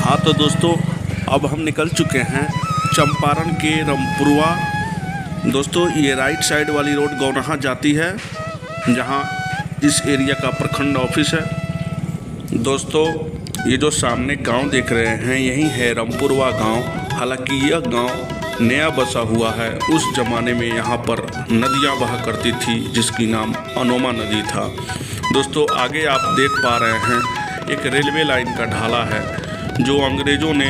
हाँ तो दोस्तों, अब हम निकल चुके हैं चंपारण के रामपुरवा। दोस्तों ये राइट साइड वाली रोड गौनाहा जाती है, जहाँ इस एरिया का प्रखंड ऑफिस है। दोस्तों ये जो सामने गांव देख रहे हैं, यही है रामपुरवा गांव। हालांकि यह गांव नया बसा हुआ है। उस ज़माने में यहाँ पर नदियाँ बहा करती थी, जिसकी नाम अनोमा नदी था। दोस्तों आगे आप देख पा रहे हैं एक रेलवे लाइन का ढाला है, जो अंग्रेज़ों ने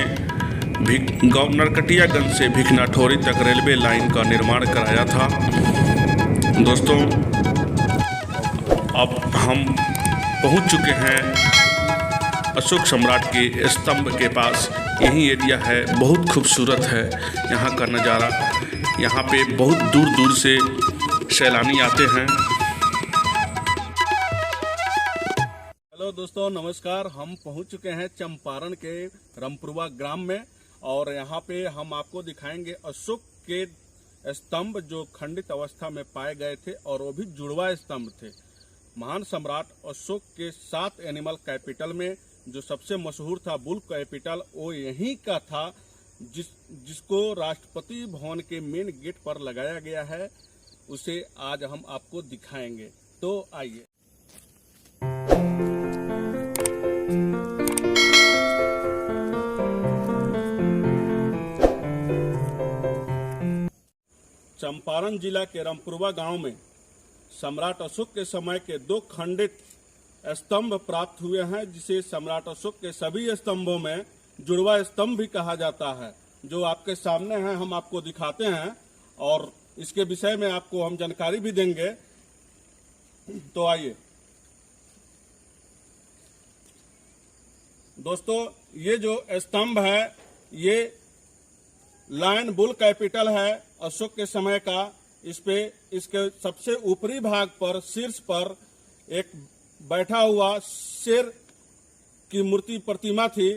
नरकटियागंज से भिखनाठौरी तक रेलवे लाइन का निर्माण कराया था। दोस्तों अब हम पहुंच चुके हैं अशोक सम्राट के स्तंभ के पास। यही एरिया है, बहुत खूबसूरत है यहाँ का नज़ारा। यहाँ पे बहुत दूर दूर से सैलानी आते हैं। हेलो दोस्तों, नमस्कार। हम पहुंच चुके हैं चंपारण के रामपुरवा ग्राम में, और यहाँ पे हम आपको दिखाएंगे अशोक के स्तंभ जो खंडित अवस्था में पाए गए थे, और वो भी जुड़वा स्तंभ थे। महान सम्राट अशोक के 7 एनिमल कैपिटल में जो सबसे मशहूर था बुल कैपिटल, वो यहीं का था, जिसको राष्ट्रपति भवन के मेन गेट पर लगाया गया है। उसे आज हम आपको दिखाएंगे, तो आइए। चंपारण जिला के रामपुरवा गांव में सम्राट अशोक के समय के 2 खंडित स्तंभ प्राप्त हुए हैं, जिसे सम्राट अशोक के सभी स्तंभों में जुड़वा स्तंभ भी कहा जाता है। जो आपके सामने हैं, हम आपको दिखाते हैं और इसके विषय में आपको हम जानकारी भी देंगे। तो आइए दोस्तों, ये जो स्तंभ है, ये लायन बुल कैपिटल है अशोक के समय का। इस पे इसके सबसे ऊपरी भाग पर शीर्ष पर एक बैठा हुआ शेर की मूर्ति प्रतिमा थी,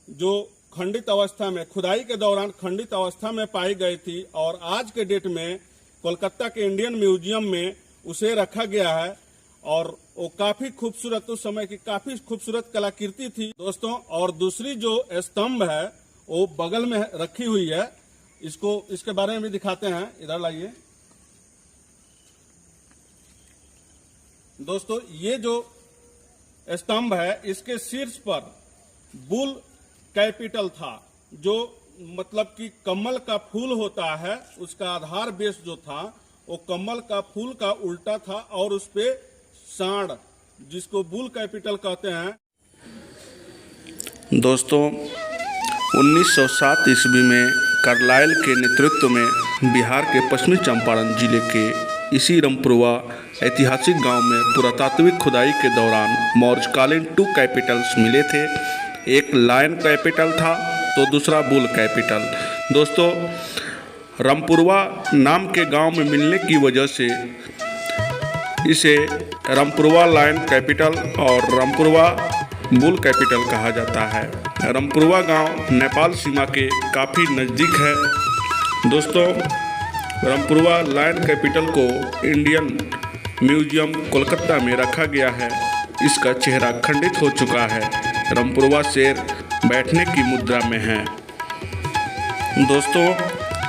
जो खंडित अवस्था में, खुदाई के दौरान खंडित अवस्था में पाई गई थी, और आज के डेट में कोलकाता के इंडियन म्यूजियम में उसे रखा गया है। और वो काफी खूबसूरत, उस समय की काफी खूबसूरत कलाकृति थी दोस्तों। और दूसरी जो स्तंभ है वो बगल में रखी हुई है, इसके बारे में भी दिखाते हैं। इधर लाइए दोस्तों, ये जो स्तंभ है, इसके शीर्ष पर बुल कैपिटल था, जो मतलब कि कमल का फूल होता है, उसका आधार बेस जो था वो कमल का फूल का उल्टा था, और उस पे सांड, जिसको बुल कैपिटल कहते हैं। दोस्तों 1907 ईस्वी में कार्लाइल के नेतृत्व में बिहार के पश्चिमी चंपारण जिले के इसी रामपुरवा ऐतिहासिक गांव में पुरातात्विक खुदाई के दौरान मौर्यकालीन 2 कैपिटल्स मिले थे। एक लायन कैपिटल था तो दूसरा बुल कैपिटल। दोस्तों रामपुरवा नाम के गांव में मिलने की वजह से इसे रामपुरवा लायन कैपिटल और रामपुरवा बुल कैपिटल कहा जाता है। रामपुरवा गांव नेपाल सीमा के काफ़ी नज़दीक है। दोस्तों रामपुरवा लायन कैपिटल को इंडियन म्यूजियम कोलकाता में रखा गया है। इसका चेहरा खंडित हो चुका है। रामपुरवा शेर बैठने की मुद्रा में है। दोस्तों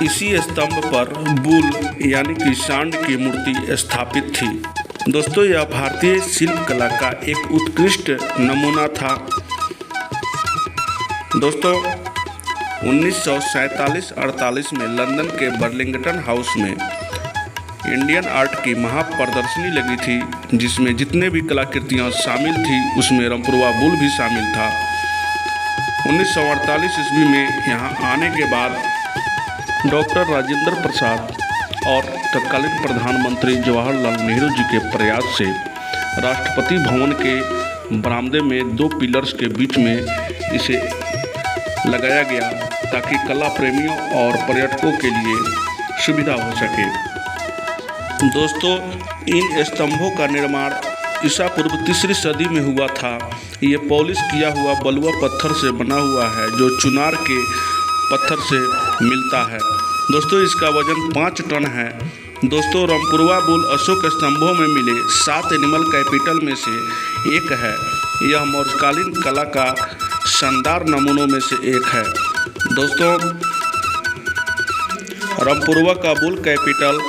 इसी स्तंभ पर बुल यानी कि सांड की मूर्ति स्थापित थी। दोस्तों यह भारतीय शिल्प कला का एक उत्कृष्ट नमूना था। दोस्तों 1947-48 में लंदन के बर्लिंगटन हाउस में इंडियन आर्ट की महाप्रदर्शनी लगी थी, जिसमें जितने भी कलाकृतियाँ शामिल थी उसमें रामपुरवा बुल भी शामिल था। 1948 ईस्वी में यहाँ आने के बाद डॉक्टर राजेंद्र प्रसाद और तत्कालीन प्रधानमंत्री जवाहरलाल नेहरू जी के प्रयास से राष्ट्रपति भवन के बरामदे में 2 पिलर्स के बीच में इसे लगाया गया, ताकि कला प्रेमियों और पर्यटकों के लिए सुविधा हो सके। दोस्तों इन स्तंभों का निर्माण ईसा पूर्व 3री सदी में हुआ था। ये पॉलिश किया हुआ बलुआ पत्थर से बना हुआ है, जो चुनार के पत्थर से मिलता है। दोस्तों इसका वजन 5 टन है। दोस्तों रामपुरवा बुल अशोक स्तंभों में मिले 7 एनिमल कैपिटल में से एक है। यह मौर्यकालीन कला का शानदार नमूनों में से एक है। दोस्तों, रामपुरवा का बुल कैपिटल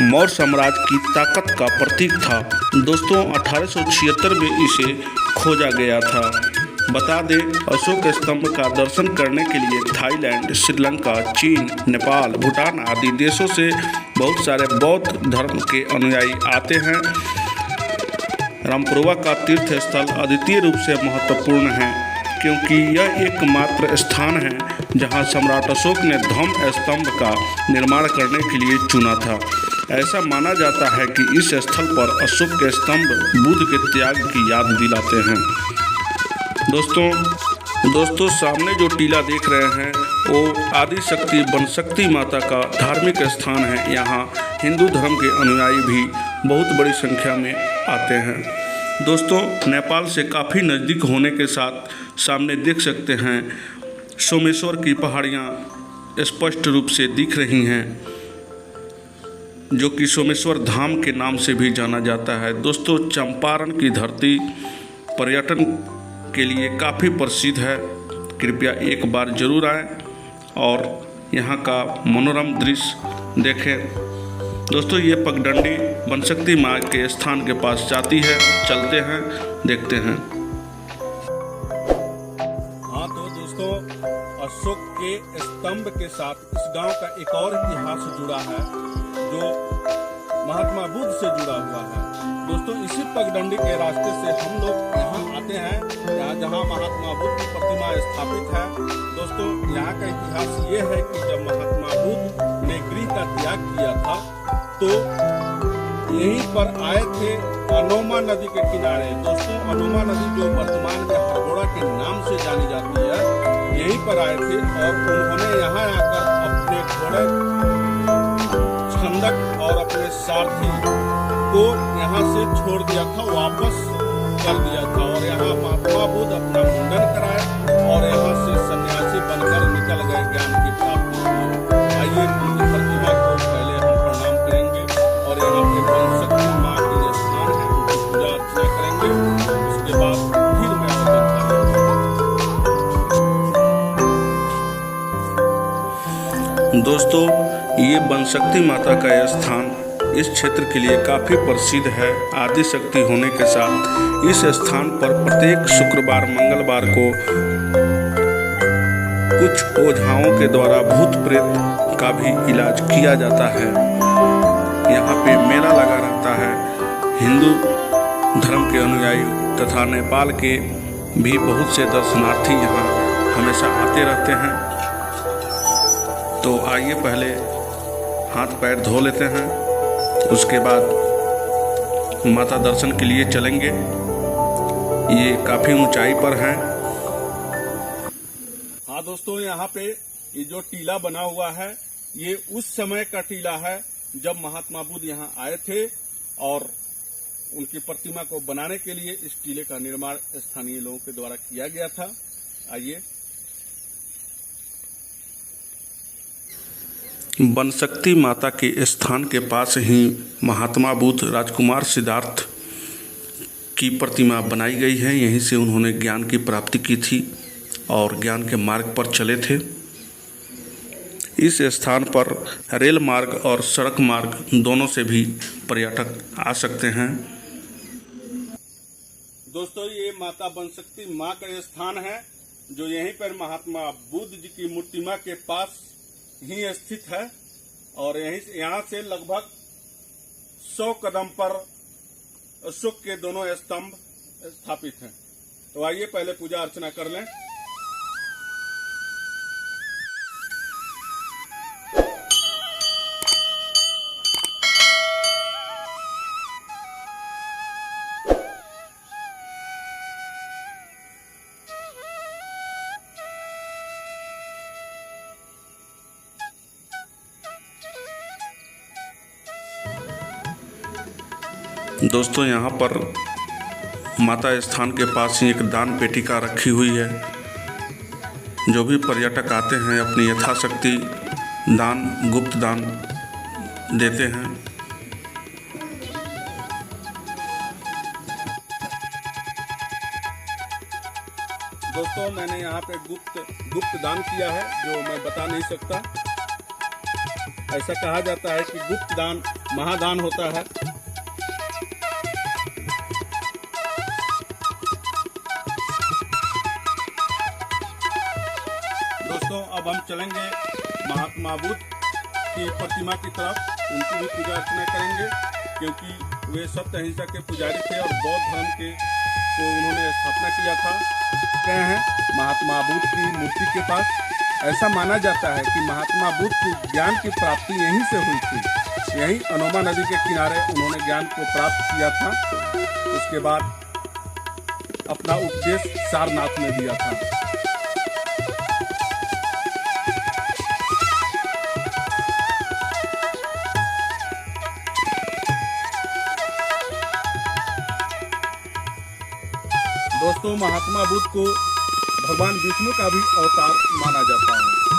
मौर्य साम्राज्य की ताकत का प्रतीक था। दोस्तों, 1876 में इसे खोजा गया था। बता दें, अशोक स्तंभ का दर्शन करने के लिए थाईलैंड, श्रीलंका, चीन, नेपाल, भूटान आदि देशों से बहुत सारे बौद्ध धर्म के अनुयायी आते हैं। रामपुरवा का तीर्थ स्थल अद्वितीय रूप से महत्वपूर्ण है, क्योंकि यह एकमात्र स्थान है जहां सम्राट अशोक ने धम्म स्तंभ का निर्माण करने के लिए चुना था। ऐसा माना जाता है कि इस स्थल पर अशोक के स्तंभ बुद्ध के त्याग की याद दिलाते हैं। दोस्तों, सामने जो टीला देख रहे हैं वो आदि शक्ति बनशक्ति माता का धार्मिक स्थान है। यहाँ हिंदू धर्म के अनुयायी भी बहुत बड़ी संख्या में आते हैं। दोस्तों, नेपाल से काफ़ी नज़दीक होने के साथ सामने देख सकते हैं सोमेश्वर की पहाड़ियाँ स्पष्ट रूप से दिख रही हैं, जो कि सोमेश्वर धाम के नाम से भी जाना जाता है। दोस्तों, चंपारण की धरती पर्यटन के लिए काफ़ी प्रसिद्ध है। कृपया एक बार ज़रूर आएं और यहाँ का मनोरम दृश्य देखें। दोस्तों, ये पगडंडी बनशक्ति माँ के स्थान के पास जाती है। चलते हैं, देखते हैं। हाँ तो दोस्तों, अशोक के स्तंभ के साथ इस गांव का एक और इतिहास जुड़ा है, जो महात्मा बुद्ध से जुड़ा हुआ है। दोस्तों, इसी पगडंडी के रास्ते से हम लोग यहाँ आते हैं, यहाँ जहाँ महात्मा बुद्ध की प्रतिमा स्थापित है। दोस्तों, यहाँ का इतिहास ये है कि जब महात्मा बुद्ध ने गृह का त्याग किया था तो यहीं पर आए थे अनोमा नदी के किनारे। दोस्तों, अनोमा नदी जो वर्तमान में हरगोड़ा के नाम से जानी जाती है, यहीं पर आए थे और उन्होंने यहाँ आकर अपने घोड़े छंदक और अपने सारथी को यहाँ से छोड़ दिया था, वापस कर दिया था और यहाँ महात्मा बुद्ध अपना मुंडन कराए और यहाँ से सन्यासी बनकर निकल गए ज्ञान की प्राप्ति के लिए। आइए उनकी प्रतिमा को पहले हम प्रणाम करेंगे और यहाँ पे बनशक्ति माँ के स्थान है, उनकी पूजा अर्चना करेंगे। उसके बाद फिर मैं दोस्तों, ये बनशक्ति माता का यह स्थान इस क्षेत्र के लिए काफ़ी प्रसिद्ध है। आदि शक्ति होने के साथ इस स्थान पर प्रत्येक शुक्रवार मंगलवार को कुछ ओझाओं के द्वारा भूत प्रेत का भी इलाज किया जाता है। यहाँ पे मेला लगा रहता है। हिंदू धर्म के अनुयायी तथा नेपाल के भी बहुत से दर्शनार्थी यहाँ हमेशा आते रहते हैं। तो आइए पहले हाथ पैर धो लेते हैं, उसके बाद माता दर्शन के लिए चलेंगे। ये काफ़ी ऊंचाई पर है। हाँ दोस्तों, यहाँ पे ये जो टीला बना हुआ है, ये उस समय का टीला है जब महात्मा बुद्ध यहाँ आए थे और उनकी प्रतिमा को बनाने के लिए इस टीले का निर्माण स्थानीय लोगों के द्वारा किया गया था। आइए। बनशक्ति माता के स्थान के पास ही महात्मा बुद्ध राजकुमार सिद्धार्थ की प्रतिमा बनाई गई है। यहीं से उन्होंने ज्ञान की प्राप्ति की थी और ज्ञान के मार्ग पर चले थे। इस स्थान पर रेल मार्ग और सड़क मार्ग दोनों से भी पर्यटक आ सकते हैं। दोस्तों, ये माता बनशक्ति माँ का स्थान है, जो यहीं पर महात्मा बुद्ध जी की मूर्तिमा के पास ही स्थित है और यहाँ से लगभग 100 कदम पर अशोक के दोनों स्तंभ स्थापित हैं। तो आइए पहले पूजा अर्चना कर लें। दोस्तों, यहाँ पर माता स्थान के पास ही एक दान पेटिका रखी हुई है। जो भी पर्यटक आते हैं अपनी यथाशक्ति दान, गुप्त दान देते हैं। दोस्तों मैंने यहाँ पे गुप्त दान किया है, जो मैं बता नहीं सकता। ऐसा कहा जाता है कि गुप्त दान महादान होता है। दोस्तों अब हम चलेंगे महात्मा बुद्ध की प्रतिमा की तरफ, उनकी भी पूजा अर्चना करेंगे, क्योंकि वे सत्य अहिंसा के पुजारी थे और बौद्ध धर्म के को उन्होंने स्थापना किया था। गए हैं महात्मा बुद्ध की मूर्ति के पास। ऐसा माना जाता है कि महात्मा बुद्ध की ज्ञान की प्राप्ति यहीं से हुई थी। यहीं अनोमा नदी के किनारे उन्होंने ज्ञान को प्राप्त किया था। उसके बाद अपना उपदेश सारनाथ में दिया था। दोस्तों महात्मा बुद्ध को भगवान विष्णु का भी अवतार माना जाता है।